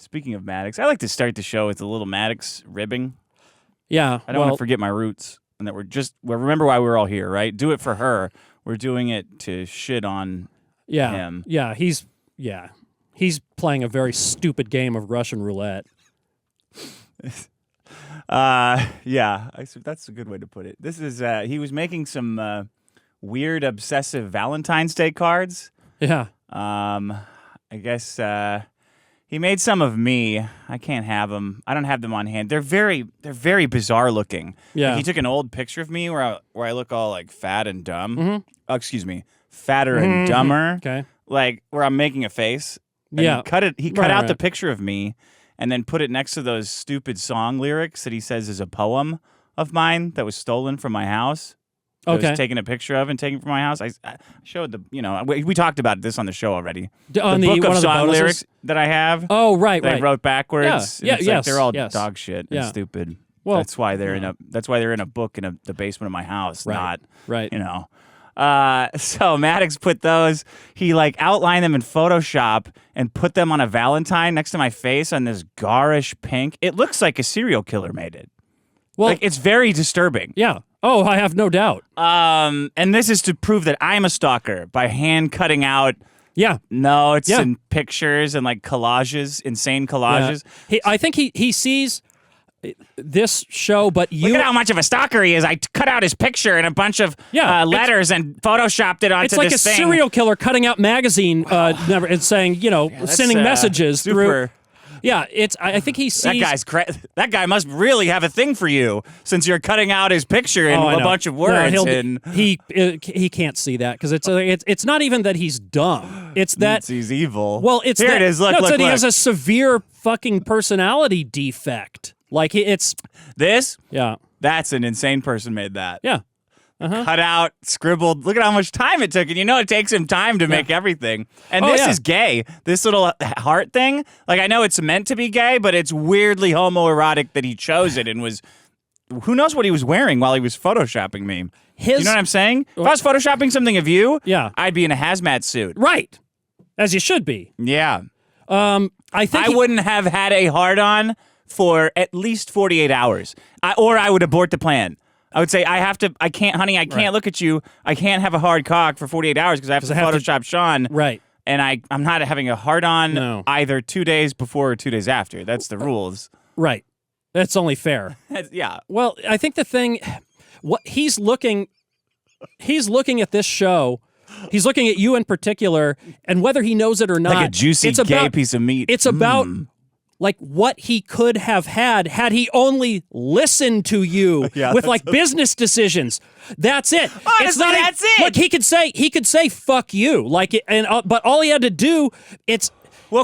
speaking of Maddox, I like to start the show with a little Maddox ribbing. Yeah. I don't want to forget my roots and that remember why we're all here, right? Do it for her. We're doing it to shit on him. Yeah, he's playing a very stupid game of Russian roulette. That's a good way to put it. This is he was making some weird obsessive Valentines Day cards. Yeah. I guess he made some of me. I can't have them. I don't have them on hand. They're very bizarre looking. Yeah. Like he took an old picture of me where I look all like fat and dumb. Mm-hmm. Oh, excuse me, fatter and dumber. Okay. Like where I'm making a face. And He cut out the picture of me and then put it next to those stupid song lyrics that he says is a poem of mine that was stolen from my house. I was taking a picture of and taking from my house. I showed we talked about this on the show already. On the book one of of the song bonuses? lyrics that I have. Oh, right. I wrote backwards. Yeah. It's like they're all dog shit and stupid. Well, that's why they're in a book in the basement of my house. Right. So Maddox put those. He like outlined them in Photoshop and put them on a Valentine next to my face on this garish pink. It looks like a serial killer made it. Well, like it's very disturbing. Yeah. Oh, I have no doubt. And this is to prove that I'm a stalker by hand cutting out. Yeah. No, it's in pictures and like collages, insane collages. Yeah. I think he sees this show, but you... Look at how much of a stalker he is. I cut out his picture and a bunch of letters and photoshopped it onto this thing. It's like a serial killer cutting out magazine and saying, sending messages through... Yeah, I think he sees... That guy must really have a thing for you since you're cutting out his picture in a bunch of words. No, he can't see that because it's not even that he's dumb. It's that... he's evil. Well, it's Here that, it is. Look, no, it's look, that he has a severe fucking personality defect. Like, it's... This? Yeah. That's an insane person made that. Yeah. Uh-huh. Cut out, scribbled. Look at how much time it took. And it takes him time to make everything. And this is gay. This little heart thing. Like, I know it's meant to be gay, but it's weirdly homoerotic that he chose it and was... Who knows what he was wearing while he was photoshopping me? You know what I'm saying? If I was photoshopping something of you, I'd be in a hazmat suit. Right. As you should be. Yeah. I think I wouldn't have had a hard-on for at least 48 hours. Or I would abort the plan. I would say, I can't look at you. I can't have a hard cock for 48 hours because I have to Photoshop Sean. Right. And I'm not having a hard-on either 2 days before or 2 days after. That's the rules. Right. That's only fair. Yeah. Well, I think the thing, he's looking at this show, he's looking at you in particular, and whether he knows it or not. Like a juicy gay piece of meat. It's about... like what he could have had he only listened to you with like business decisions. That's it. Honestly, that's it. Look, he could say fuck you. But all he had to do,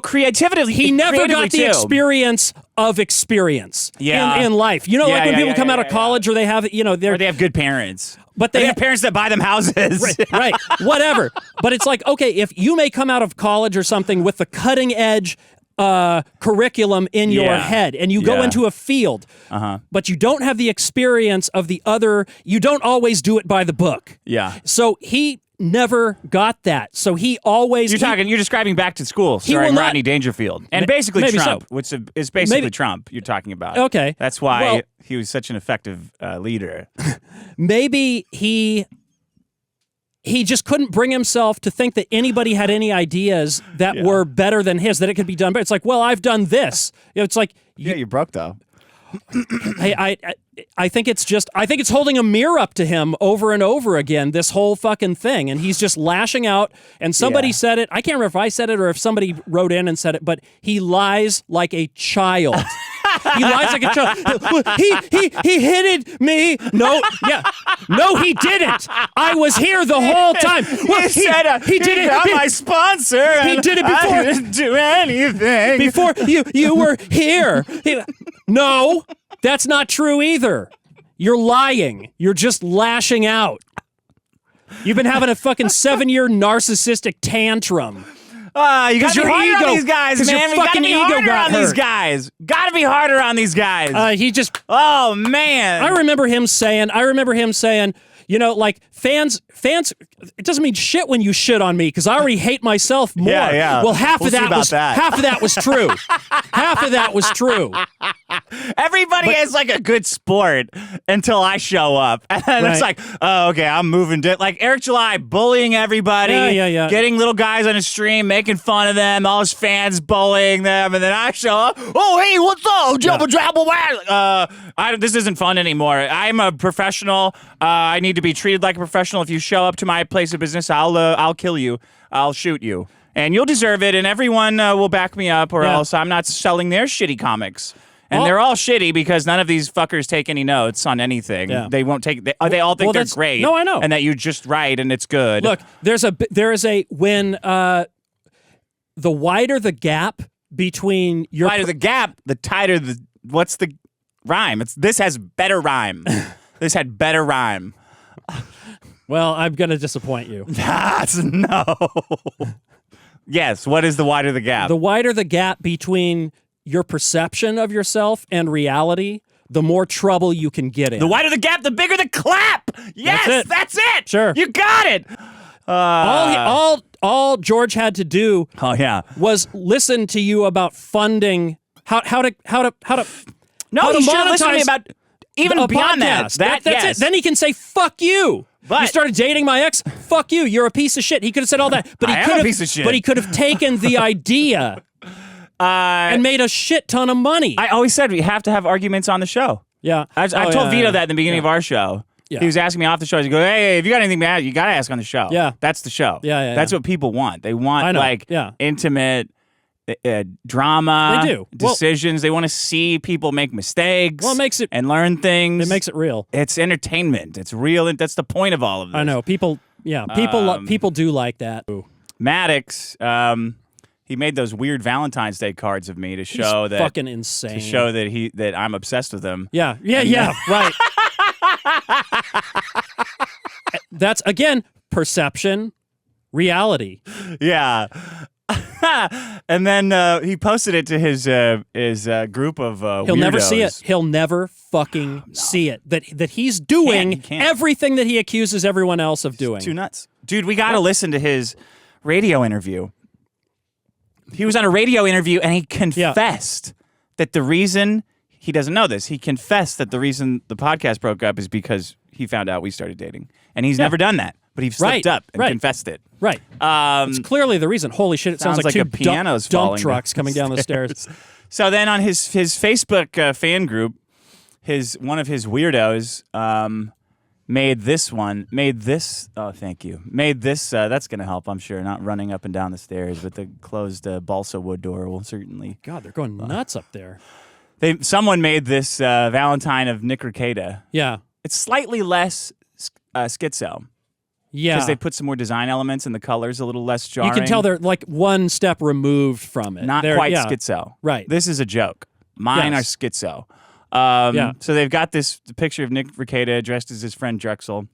creativity. He never got the experience of experience in life. Like when people come out of college or they have, or they have good parents. But they have parents that buy them houses. Right, whatever. But it's like, okay, if you may come out of college or something with the cutting edge curriculum in your head and you go into a field, but you don't have the experience of the other, you don't always do it by the book. Yeah. So he never got that. So he always... You're describing Back to School starring Rodney Dangerfield. And basically Trump, which is basically Trump you're talking about. Okay. That's why he was such an effective leader. Maybe he just couldn't bring himself to think that anybody had any ideas that were better than his, that it could be done better. It's like, well, I've done this. It's like... you're broke, though. I think it's holding a mirror up to him over and over again, this whole fucking thing. And he's just lashing out. And somebody said it. I can't remember if I said it or if somebody wrote in and said it, but he lies like a child. He lies like a child. He hit me. No, he didn't. I was here the whole time. Well, he did it. I'm my sponsor. He did it before. I didn't do anything before you were here. No, that's not true either. You're lying. You're just lashing out. You've been having a fucking 7-year narcissistic tantrum. You gotta be harder on these guys, man. We gotta be harder on these guys. Gotta be harder on these guys. He just... Oh, man. I remember him saying, You know, like fans, it doesn't mean shit when you shit on me because I already hate myself more. Yeah. Well, half of that was true. Half of that was true. Everybody is like a good sport until I show up. And then it's like, oh, okay, I'm moving. Like Eric July bullying everybody, getting little guys on his stream, making fun of them, all his fans bullying them. And then I show up, oh, hey, what's up? This isn't fun anymore. I'm a professional. I need to be treated like a professional. If you show up to my place of business, I'll kill you. I'll shoot you. And you'll deserve it, and everyone will back me up, or else I'm not selling their shitty comics. And they're all shitty because none of these fuckers take any notes on anything. Yeah. They won't take. They all think they're great. No, I know. And that you just write and it's good. Look, there is a when the wider the gap between your wider the gap, the tighter the. What's the rhyme? This has better rhyme. This had better rhyme. Well, I'm gonna disappoint you. No. Yes. What is the wider the gap? The wider the gap between your perception of yourself and reality, the more trouble you can get in. The wider the gap, the bigger the clap. Yes, that's it. Sure, you got it. All George had to do, was listen to you about funding how to. No, he should listen to me about even beyond podcast. that. That's it. Then he can say fuck you. But you started dating my ex. Fuck you. You're a piece of shit. He could have said all that, but a piece of shit. But he could have taken the idea and made a shit ton of money. I always said we have to have arguments on the show. Yeah, I told Vito that in the beginning of our show. Yeah. He was asking me off the show. He goes, "Hey, if you got anything bad, you got to ask on the show." Yeah, that's the show. Yeah. That's what people want. They want intimate drama. They do decisions. They want to see people make mistakes. Well, it makes it and learn things. It makes it real. It's entertainment. It's real. That's the point of all of this. I know people. Yeah, people do like that. Maddox. He made those weird Valentine's Day cards of me to show He's fucking insane. To show that I'm obsessed with him. Yeah, right. That's again perception, reality. Yeah. And then he posted it to his group of He'll weirdos. never see it. He'll never fucking see it. That he's doing everything that he accuses everyone else of doing. It's too nuts. Dude, we got to listen to his radio interview. He was on a radio interview and he confessed that the reason he doesn't know this. He confessed that the reason the podcast broke up is because he found out we started dating. And he's never done that. But he slipped up and confessed it. Right. It's clearly the reason. Holy shit, it sounds like two dump trucks coming down the stairs. So then on his Facebook fan group, one of his weirdos made this. Oh, thank you. Made this. That's going to help, I'm sure. Not running up and down the stairs, but the closed balsa wood door will certainly. God, they're going nuts up there. Someone made this Valentine of Nick Rekieta. Yeah. It's slightly less schizo. Yeah. Because they put some more design elements and the color's a little less jarring. You can tell they're like one step removed from it. Not quite schizo. Right. This is a joke. Mine are schizo. So they've got the picture of Nick Rekieta dressed as his friend Drexel,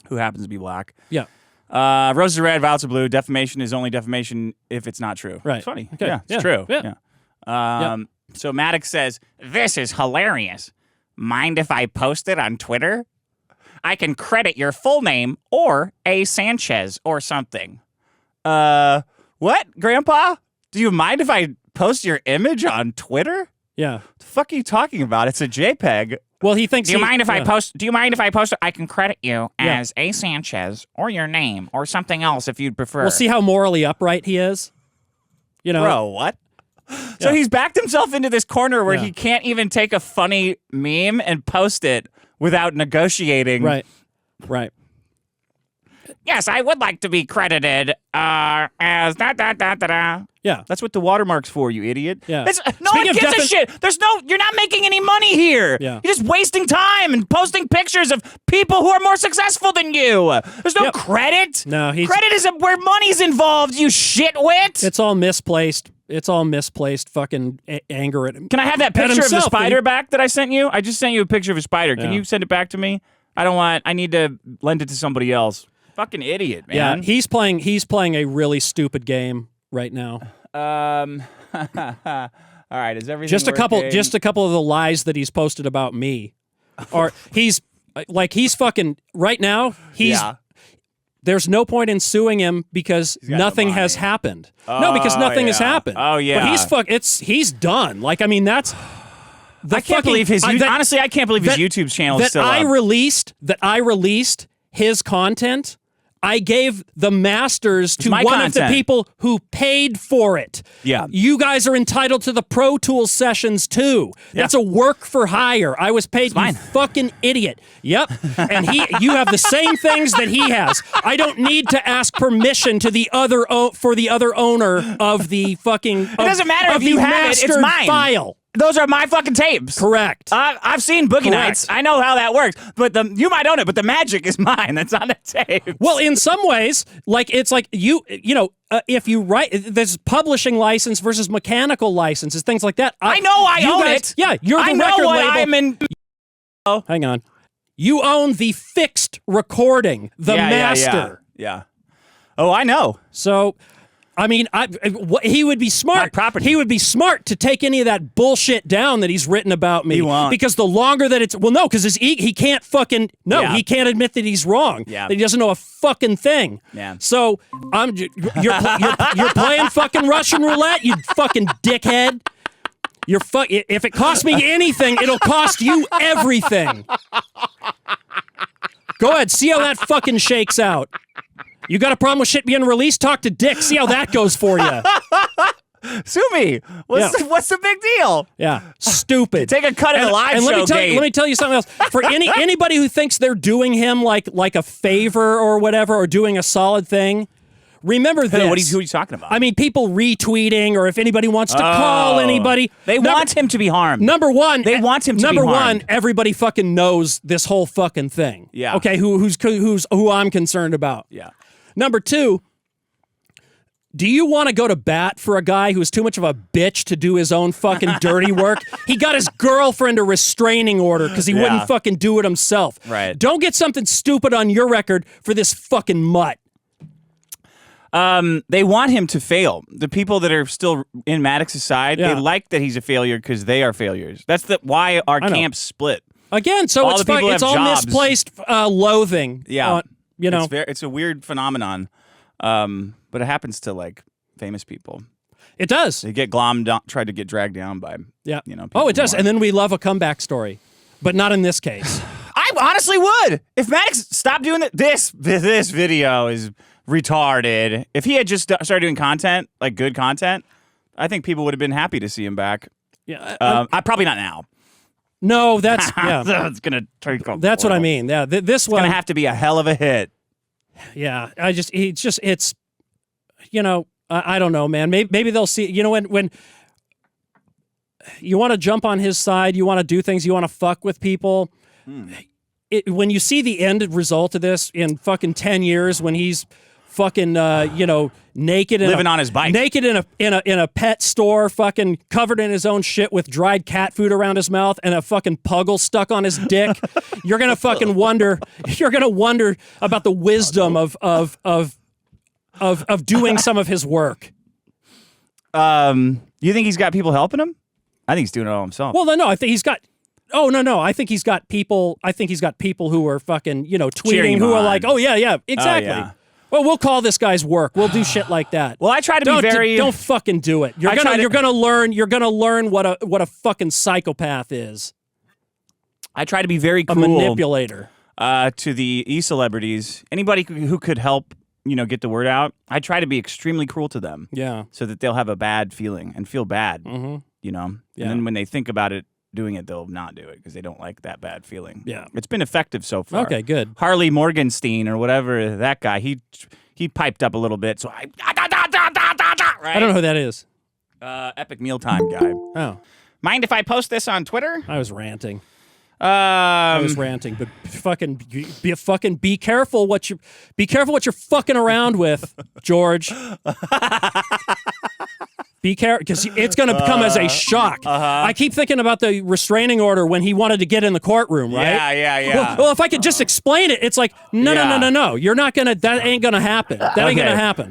who happens to be black. Yeah. Roses are red, violets are blue. Defamation is only defamation if it's not true. Right. It's funny. Okay. Yeah, it's true. Yeah. So Maddox says, "This is hilarious. Mind if I post it on Twitter? I can credit your full name or A. Sanchez or something." What, Grandpa? Do you mind if I post your image on Twitter? Yeah. What the fuck are you talking about? It's a JPEG. Well, he thinks. Do you mind if I post? Do you mind if I post? I can credit you as A. Sanchez or your name or something else if you'd prefer. We'll see how morally upright he is. You know, bro. What? So he's backed himself into this corner where he can't even take a funny meme and post it without negotiating. Right. Yes, I would like to be credited as da-da-da-da-da. Yeah. That's what the watermark's for, you idiot. Yeah. No one gives a shit. You're not making any money here. Yeah. You're just wasting time and posting pictures of people who are more successful than you. There's no credit. No, credit is where money's involved, you shitwit. It's all misplaced. Fucking anger at him. Can I have that picture of the spider back that I sent you? I just sent you a picture of a spider. Can you send it back to me? I need to lend it to somebody else. Fucking idiot, man. Yeah, he's playing a really stupid game right now. All right, is everything just a working? couple of the lies that he's posted about me. Or he's Like he's fucking right now. There's no point in suing him because nothing has happened. No, because nothing has happened. Oh yeah. But he's done. Like I mean that's. I can't believe his honestly. I can't believe his YouTube channel is still up. That I released his content. I gave the masters to one of the people who paid for it. Yeah. You guys are entitled to the Pro Tools sessions too. Yeah. That's a work for hire. I was paid. You fucking idiot. Yep. And you have the same things that he has. I don't need to ask permission to the other owner of the fucking. It doesn't matter if you have it. It's mine. File. Those are my fucking tapes. Correct. I've seen Boogie Nights. I know how that works. But you might own it, but the magic is mine. That's on the tape. Well, in some ways, like it's like you know, if you write, there's publishing license versus mechanical licenses, things like that. I know I own it. Yeah, you're the record label. I'm in. Oh, hang on. You own the fixed recording, the master. Yeah. Oh, I know. So. I mean, he would be smart. He would be smart to take any of that bullshit down that he's written about me. He won't. Because the longer that it's because he can't fucking he can't admit that he's wrong. Yeah. That he doesn't know a fucking thing. Yeah. So you're playing fucking Russian roulette, you fucking dickhead. If it costs me anything, it'll cost you everything. Go ahead, see how that fucking shakes out. You got a problem with shit being released? Talk to Dick. See how that goes for you. Sue me. What's the big deal? Yeah. Stupid. Take a cut of the live show. Let me tell you something else. For anybody who thinks they're doing him like a favor or whatever, or doing a solid thing, remember this. Who are you talking about? I mean, people retweeting, or if anybody wants to call anybody. They want him to be harmed. Number one. They want him to be harmed. Number one, everybody fucking knows this whole fucking thing. Yeah. Okay, who I'm concerned about. Yeah. Number two, do you want to go to bat for a guy who's too much of a bitch to do his own fucking dirty work? He got his girlfriend a restraining order because he wouldn't fucking do it himself. Right. Don't get something stupid on your record for this fucking mutt. They want him to fail. The people that are still in Maddox's side, they like that he's a failure because they are failures. That's why our camps split. Again, so it's all misplaced loathing. Yeah. It's a weird phenomenon, but it happens to like famous people. It does. They get tried to get dragged down by it does, and then we love a comeback story, but not in this case. I honestly would. If Maddox stopped doing this video is retarded. If he had just started doing content, like good content, I think people would have been happy to see him back. Yeah, probably not now. No, that's it's gonna take off. That's what I mean. Yeah, this one gonna have to be a hell of a hit. Yeah, it's I don't know, man. Maybe they'll see. When you want to jump on his side, you want to do things, you want to fuck with people. When you see the end result of this in fucking 10 years, when he's fucking naked, living on his bike, naked in a pet store, fucking covered in his own shit with dried cat food around his mouth and a fucking puggle stuck on his dick, you're gonna fucking wonder. You're gonna wonder about the wisdom of doing some of his work. You think he's got people helping him? I think he's doing it all himself. Well, no, I think he's got. Oh no! I think he's got people. I think he's got people who are fucking tweeting who are like, oh yeah, exactly. Yeah. Well, we'll call this guy's work. We'll do shit like that. Well, I try to be very. Don't fucking do it. You're gonna learn. You're gonna learn what a fucking psychopath is. I try to be very a cool. Manipulator. To the e-celebrities, anybody who could help, get the word out. I try to be extremely cruel to them. Yeah. So that they'll have a bad feeling and feel bad. Mm-hmm. Yeah. And then when they think about it. Doing it, they'll not do it because they don't like that bad feeling. Yeah. It's been effective so far. Okay, good. Harley Morgenstein or whatever, that guy, he piped up a little bit, so right? I don't know who that is. Epic Mealtime guy. Oh. Mind if I post this on Twitter? I was ranting. But be careful what you're fucking around with, George. Be careful, because it's going to come as a shock. I keep thinking about the restraining order when he wanted to get in the courtroom, right? Yeah. Well, if I could just explain it, it's like, no. You're not going to, that ain't going to happen. That ain't going to happen.